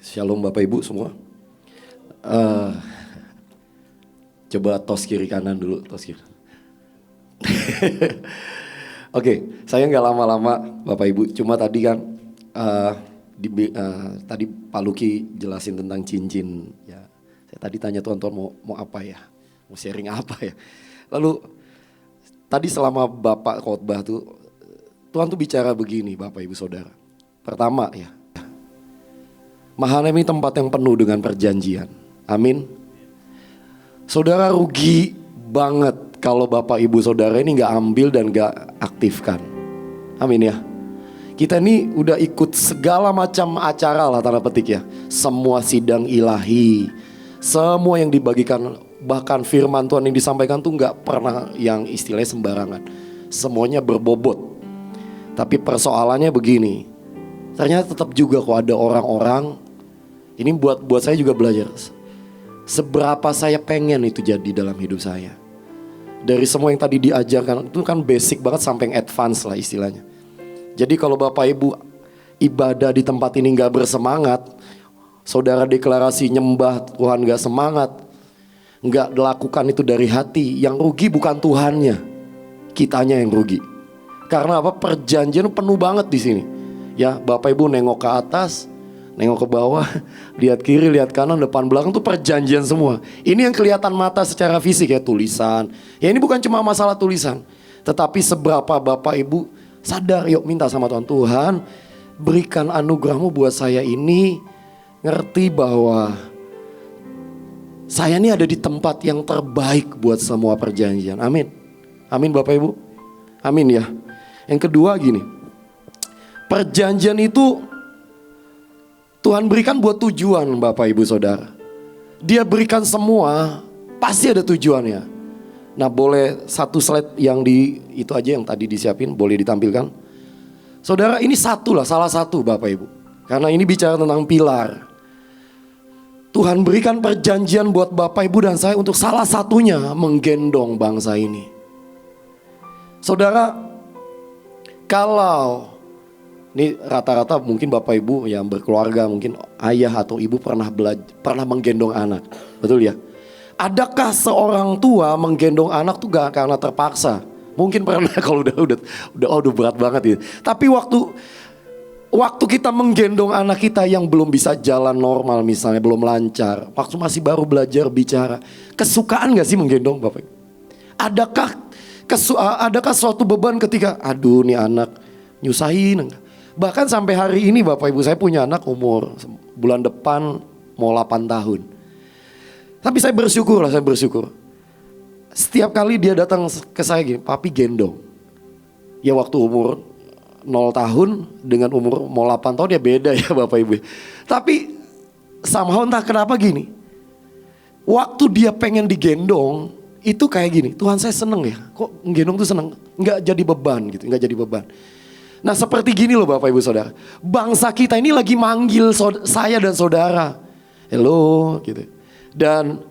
Shalom Bapak Ibu semua. Eh, Coba tos kiri kanan dulu, tos kiri. Oke, saya nggak lama-lama Bapak Ibu. Cuma tadi kan tadi Pak Luki jelasin tentang cincin. Ya, saya tadi tanya Tuhan mau apa ya? Mau sharing apa ya? Lalu tadi selama Bapak khotbah tuh Tuhan tuh bicara begini Bapak Ibu Saudara. Pertama ya, Mahanaim ini tempat yang penuh dengan perjanjian. Amin. Saudara rugi banget kalau Bapak Ibu Saudara ini gak ambil dan gak aktifkan. Amin ya. Kita ini udah ikut segala macam acara lah tanda petik ya. Semua sidang ilahi, semua yang dibagikan, bahkan firman Tuhan yang disampaikan tuh gak pernah yang istilahnya sembarangan. Semuanya berbobot. Tapi persoalannya begini, ternyata tetap juga kok ada orang-orang. Ini buat saya juga belajar. Seberapa saya pengen itu jadi dalam hidup saya. Dari semua yang tadi diajarkan, itu kan basic banget sampai yang advance lah istilahnya. Jadi kalau Bapak Ibu ibadah di tempat ini gak bersemangat, saudara deklarasi nyembah Tuhan gak semangat, gak lakukan itu dari hati, yang rugi bukan Tuhannya, kitanya yang rugi. Karena apa? Perjanjian penuh banget di sini. Ya, Bapak Ibu nengok ke atas, nengok ke bawah, lihat kiri, lihat kanan, depan belakang tuh perjanjian semua. Ini yang kelihatan mata secara fisik ya, tulisan. Ya ini bukan cuma masalah tulisan, tetapi seberapa Bapak Ibu sadar, yuk minta sama Tuhan. Tuhan berikan anugerah-Mu buat saya ini, ngerti bahwa saya ini ada di tempat yang terbaik buat semua perjanjian. Amin. Amin Bapak Ibu. Amin ya. Yang kedua gini, perjanjian itu Tuhan berikan buat tujuan Bapak Ibu Saudara. Dia berikan semua, pasti ada tujuannya. Nah boleh satu slide yang itu aja yang tadi disiapin, boleh ditampilkan. Saudara ini satu lah, salah satu Bapak Ibu. Karena ini bicara tentang pilar. Tuhan berikan perjanjian buat Bapak Ibu dan saya untuk salah satunya menggendong bangsa ini. Saudara, kalau ini rata-rata mungkin Bapak Ibu yang berkeluarga, mungkin ayah atau ibu pernah menggendong anak, betul ya? Adakah seorang tua menggendong anak tuh gak karena terpaksa? Mungkin pernah kalau udah berat banget ya. Tapi waktu kita menggendong anak kita yang belum bisa jalan normal misalnya, belum lancar, waktu masih baru belajar bicara, kesukaan gak sih menggendong Bapak Ibu? Adakah suatu beban ketika aduh nih anak nyusahin? Bahkan sampai hari ini Bapak Ibu, saya punya anak umur bulan depan mau 8 tahun. Tapi saya bersyukur. Setiap kali dia datang ke saya gini, papi gendong. Ya waktu umur 0 tahun dengan umur mau 8 tahun ya beda ya Bapak Ibu. Tapi somehow entah kenapa gini, waktu dia pengen digendong itu kayak gini, Tuhan saya seneng ya, kok gendong tuh seneng, gak jadi beban gitu, gak jadi beban. Nah seperti gini loh Bapak Ibu Saudara, bangsa kita ini lagi manggil saya dan saudara, hello gitu. Dan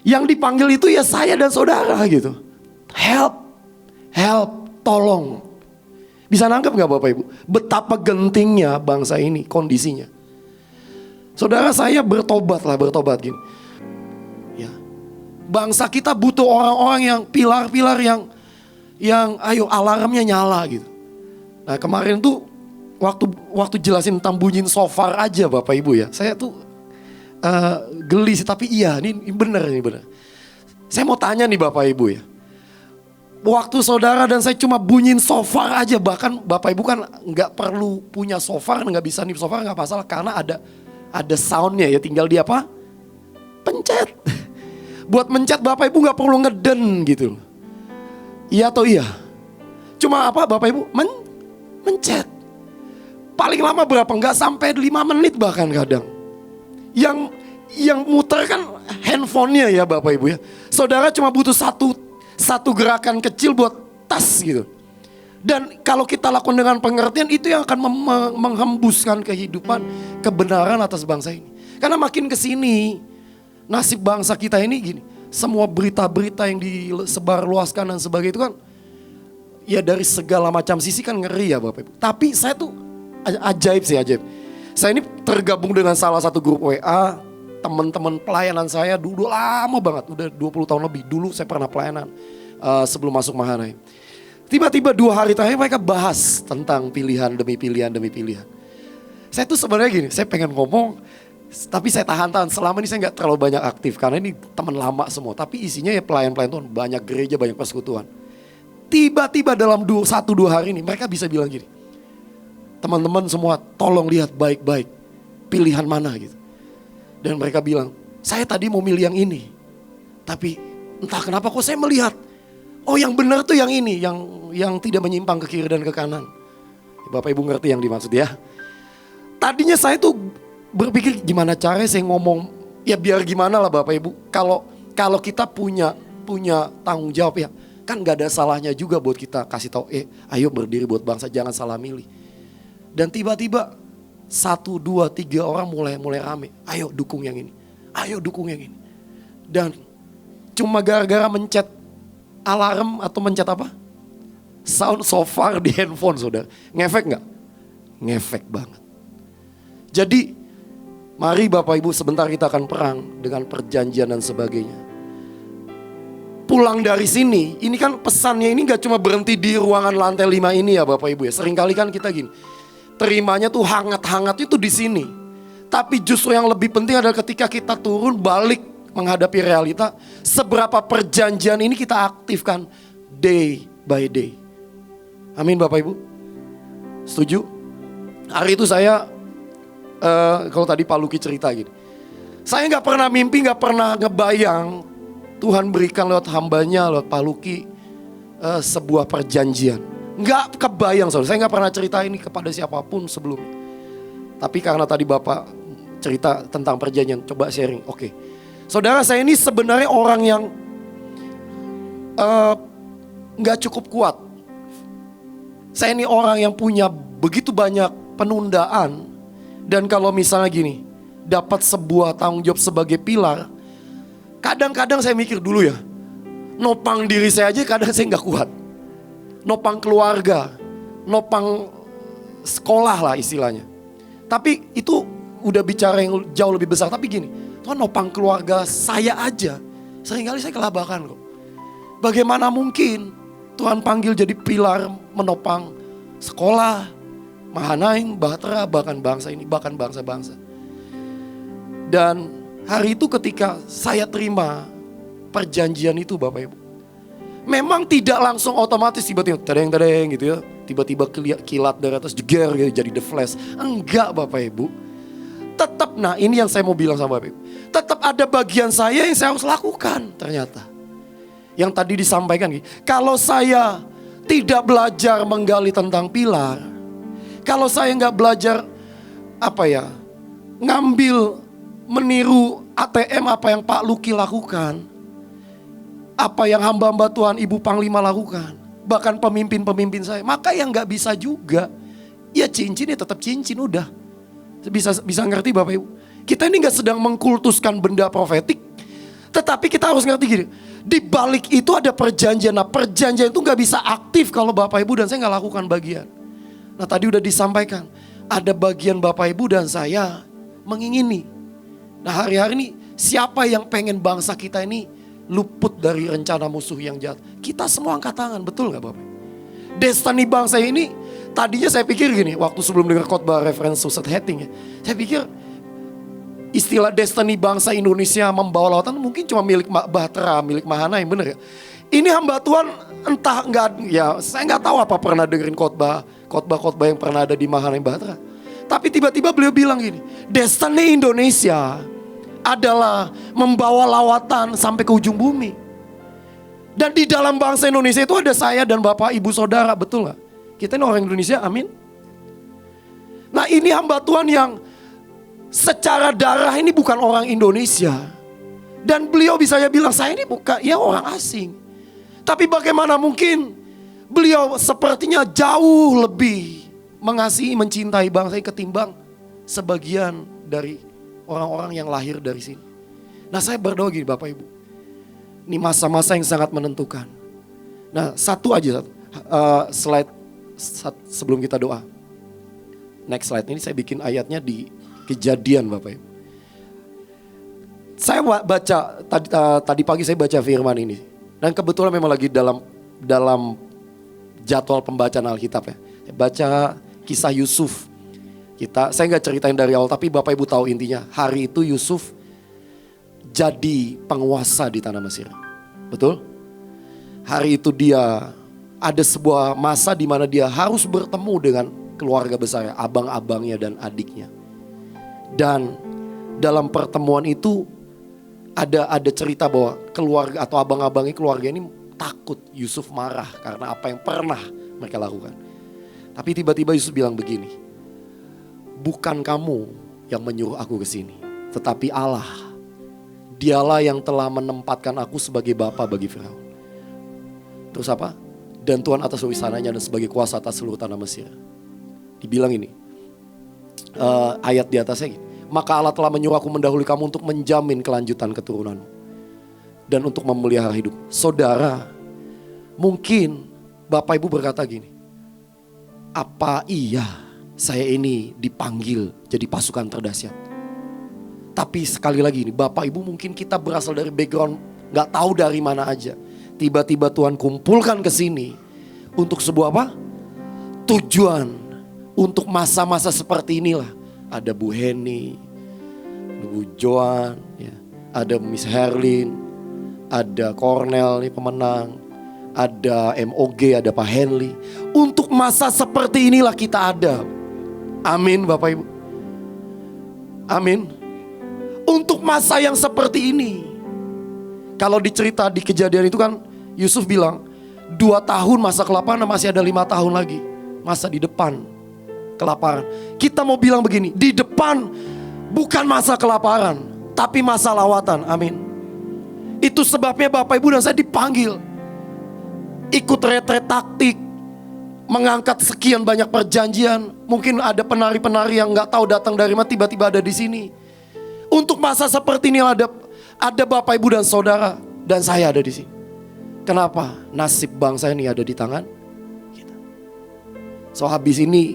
yang dipanggil itu ya saya dan saudara gitu. Help, tolong. Bisa nangkep gak Bapak Ibu? Betapa gentingnya bangsa ini kondisinya. Saudara saya bertobat gini. Ya. Bangsa kita butuh orang-orang yang pilar-pilar yang ayo alarmnya nyala gitu. Nah kemarin tuh waktu jelasin tentang bunyiin shofar aja Bapak Ibu ya, saya tuh geli sih, tapi iya ini benar. Saya mau tanya nih Bapak Ibu ya, waktu saudara dan saya cuma bunyiin shofar aja, bahkan Bapak Ibu kan nggak perlu punya shofar, nggak bisa nih shofar nggak masalah karena ada soundnya ya, tinggal di apa? Pencet. Buat mencet Bapak Ibu nggak perlu ngeden gitu. Iya atau iya? Cuma apa Bapak Ibu? Mencet. Paling lama berapa? Nggak sampai 5 menit bahkan kadang. Yang muter kan handphonenya ya Bapak Ibu ya. Saudara cuma butuh satu gerakan kecil buat tas gitu. Dan kalau kita lakukan dengan pengertian, itu yang akan menghembuskan kehidupan, kebenaran atas bangsa ini. Karena makin kesini nasib bangsa kita ini gini, semua berita-berita yang disebarluaskan dan sebagainya itu kan ya dari segala macam sisi kan ngeri ya Bapak Ibu. Tapi saya tuh ajaib. Saya ini tergabung dengan salah satu grup WA, teman-teman pelayanan saya dulu lama banget, udah 20 tahun lebih. Dulu saya pernah pelayanan sebelum masuk Mahanaim. Tiba-tiba 2 hari terakhir mereka bahas tentang pilihan demi pilihan demi pilihan. Saya tuh sebenarnya gini, saya pengen ngomong, tapi saya tahan-tahan. Selama ini saya gak terlalu banyak aktif, karena ini teman lama semua. Tapi isinya ya pelayan-pelayan Tuhan, banyak gereja, banyak persekutuan. Tiba-tiba dalam 1-2 hari ini mereka bisa bilang gini, teman-teman semua tolong lihat baik-baik pilihan mana gitu. Dan mereka bilang, saya tadi mau milih yang ini, tapi entah kenapa kok saya melihat, oh yang benar tuh yang ini, yang tidak menyimpang ke kiri dan ke kanan. Bapak Ibu ngerti yang dimaksud ya. Tadinya saya tuh berpikir gimana caranya saya ngomong, ya biar gimana lah Bapak Ibu. Kalau kita punya tanggung jawab ya, kan gak ada salahnya juga buat kita kasih tahu, ayo berdiri buat bangsa, jangan salah milih. Dan tiba-tiba 1, 2, 3 orang mulai rame, ayo dukung yang ini, ayo dukung yang ini. Dan cuma gara-gara mencet alarm atau mencet apa? Sound so far di handphone saudara, ngefek gak? Ngefek banget. Jadi mari Bapak Ibu sebentar kita akan perang dengan perjanjian dan sebagainya. Pulang dari sini, ini kan pesannya ini gak cuma berhenti di ruangan lantai 5 ini ya Bapak Ibu ya. Seringkali kan kita gini, terimanya tuh hangat-hangat itu di sini. Tapi justru yang lebih penting adalah ketika kita turun balik menghadapi realita, seberapa perjanjian ini kita aktifkan day by day. Amin Bapak Ibu. Setuju? Hari itu saya kalau tadi Pak Luki cerita gitu, saya gak pernah mimpi, gak pernah ngebayang Tuhan berikan lewat hambanya, lewat Pak Luki sebuah perjanjian. Gak kebayang saudara, saya gak pernah cerita ini kepada siapapun sebelumnya. Tapi karena tadi Bapak cerita tentang perjanjian, coba sharing. Oke. Saudara, saya ini sebenarnya orang yang gak cukup kuat. Saya ini orang yang punya begitu banyak penundaan. Dan kalau misalnya gini, dapat sebuah tanggung jawab sebagai pilar, kadang-kadang saya mikir dulu ya, nopang diri saya aja kadang saya gak kuat. Nopang keluarga, nopang sekolah lah istilahnya. Tapi itu udah bicara yang jauh lebih besar. Tapi gini, Tuhan nopang keluarga saya aja, seringkali saya kelabakan kok. Bagaimana mungkin Tuhan panggil jadi pilar menopang sekolah, Mahanaim, Bahtera, bahkan bangsa ini, bahkan bangsa-bangsa. Dan hari itu ketika saya terima perjanjian itu Bapak Ibu, memang tidak langsung otomatis tiba-tiba tadeng gitu ya, tiba-tiba kilat dari atas jeger gitu, jadi The Flash. Enggak Bapak Ibu. Tetap, nah ini yang saya mau bilang sama Bapak Ibu, tetap ada bagian saya yang saya harus lakukan ternyata. Yang tadi disampaikan, kalau saya tidak belajar menggali tentang pilar, kalau saya nggak belajar ngambil, meniru ATM apa yang Pak Luki lakukan, apa yang hamba-hamba Tuhan, Ibu Panglima lakukan, bahkan pemimpin-pemimpin saya, maka yang nggak bisa juga, ya cincin ya tetap cincin udah. Bisa ngerti Bapak Ibu? Kita ini nggak sedang mengkultuskan benda profetik, tetapi kita harus ngerti gini, di balik itu ada perjanjian. Nah perjanjian itu nggak bisa aktif kalau Bapak Ibu dan saya nggak lakukan bagian. Nah tadi udah disampaikan, ada bagian Bapak Ibu dan saya mengingini. Nah hari-hari ini siapa yang pengen bangsa kita ini luput dari rencana musuh yang jahat? Kita semua angkat tangan, betul gak Bapak? Destiny bangsa ini, tadinya saya pikir gini, waktu sebelum dengar khotbah reference Suset Hating ya, saya pikir istilah destiny bangsa Indonesia membawa lautan mungkin cuma milik Bahtera, milik Mahanaim, bener ya? Ini hamba Tuhan entah saya nggak tahu apa pernah dengerin khotbah yang pernah ada di Mahanaim Bahtera. Tapi tiba-tiba beliau bilang gini, destiny Indonesia adalah membawa lawatan sampai ke ujung bumi. Dan di dalam bangsa Indonesia itu ada saya dan Bapak Ibu Saudara, betul gak? Kita ini orang Indonesia, amin. Nah ini hamba Tuhan yang secara darah ini bukan orang Indonesia. Dan beliau bisa bilang, saya ini bukan orang asing. Tapi bagaimana mungkin beliau sepertinya jauh lebih mengasihi, mencintai bangsa ini ketimbang sebagian dari orang-orang yang lahir dari sini. Nah saya berdoa gini Bapak Ibu, ini masa-masa yang sangat menentukan. Nah slide sebelum kita doa. next slide ini saya bikin ayatnya di Kejadian Bapak Ibu. Saya baca tadi pagi saya baca firman ini dan kebetulan memang lagi dalam jadwal pembacaan Alkitab ya. Saya baca kisah Yusuf. Saya nggak ceritain dari awal tapi Bapak Ibu tahu intinya. Hari itu Yusuf jadi penguasa di tanah Mesir. Betul? Hari itu dia ada sebuah masa di mana dia harus bertemu dengan keluarga besar, abang-abangnya dan adiknya. Dan dalam pertemuan itu ada cerita bahwa keluarga atau abang-abangnya keluarga ini takut Yusuf marah karena apa yang pernah mereka lakukan. Tapi tiba-tiba Yusuf bilang begini, bukan kamu yang menyuruh aku ke sini, tetapi Allah. Dialah yang telah menempatkan aku sebagai bapa bagi Firaun. Terus apa? Dan Tuhan atas wisananya dan sebagai kuasa atas seluruh tanah Mesir. Dibilang ini, ayat di atasnya gini. Maka Allah telah menyuruh aku mendahului kamu untuk menjamin kelanjutan keturunanmu. Dan untuk memelihara hidup. Saudara, mungkin Bapak Ibu berkata gini. Apa iya saya ini dipanggil jadi pasukan terdahsyat? Tapi sekali lagi ini Bapak Ibu mungkin kita berasal dari background gak tahu dari mana aja. Tiba-tiba Tuhan kumpulkan ke sini untuk sebuah apa? Tujuan untuk masa-masa seperti inilah. Ada Bu Heni, Bu Joan, ya. Ada Miss Herlin, ada Cornel nih pemenang, ada MOG, ada Pak Henley. Untuk masa seperti inilah kita ada. Amin Bapak Ibu. Amin. Untuk masa yang seperti ini. Kalau dicerita di Kejadian itu kan Yusuf bilang 2 tahun masa kelaparan, masih ada 5 tahun lagi masa di depan kelaparan. Kita mau bilang begini, di depan bukan masa kelaparan tapi masa lawatan. Amin. Itu sebabnya Bapak Ibu dan saya dipanggil ikut retret taktik, mengangkat sekian banyak perjanjian. Mungkin ada penari-penari yang gak tahu datang dari mana tiba-tiba ada di sini. Untuk masa seperti ini ada Bapak Ibu dan Saudara dan saya ada di sini. Kenapa? Nasib bangsa ini ada di tangan kita. So habis ini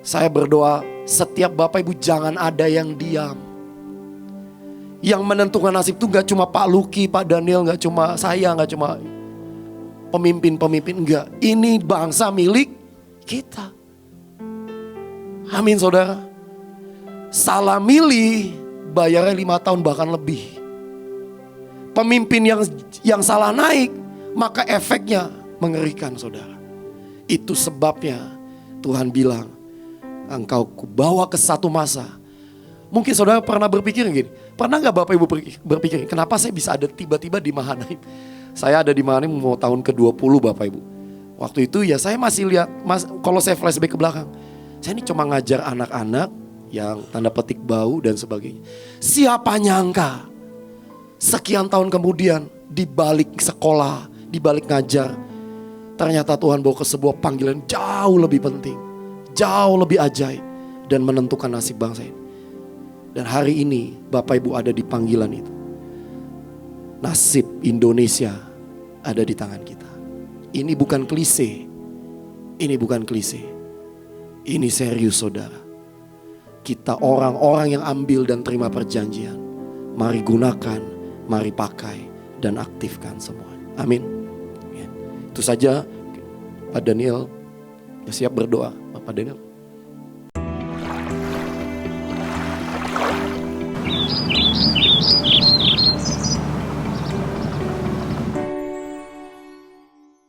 saya berdoa setiap Bapak Ibu jangan ada yang diam. Yang menentukan nasib itu gak cuma Pak Luki, Pak Daniel, gak cuma saya, gak cuma pemimpin-pemimpin, enggak. Ini bangsa milik kita. Amin saudara. Salah milih bayarnya 5 tahun bahkan lebih. Pemimpin yang salah naik, maka efeknya mengerikan saudara. Itu sebabnya Tuhan bilang, engkau kubawa ke satu masa. Mungkin saudara pernah berpikir gini, pernah gak Bapak Ibu berpikir, kenapa saya bisa ada tiba-tiba di Mahanaim? Saya ada di Mahanaim mau tahun ke-20 Bapak Ibu. Waktu itu ya saya masih lihat, kalau saya flashback ke belakang, saya ini cuma ngajar anak-anak yang tanda petik bau dan sebagainya. Siapa nyangka sekian tahun kemudian di balik sekolah, di balik ngajar, ternyata Tuhan bawa ke sebuah panggilan jauh lebih penting, jauh lebih ajaib dan menentukan nasib bangsa ini. Dan hari ini Bapak Ibu ada di panggilan itu. Nasib Indonesia ada di tangan kita. Ini bukan klise. Ini bukan klise. Ini serius saudara. Kita orang-orang yang ambil dan terima perjanjian. Mari gunakan, mari pakai dan aktifkan semuanya. Amin. Ya. Itu saja Pak Daniel. Ya, siap berdoa Pak Daniel.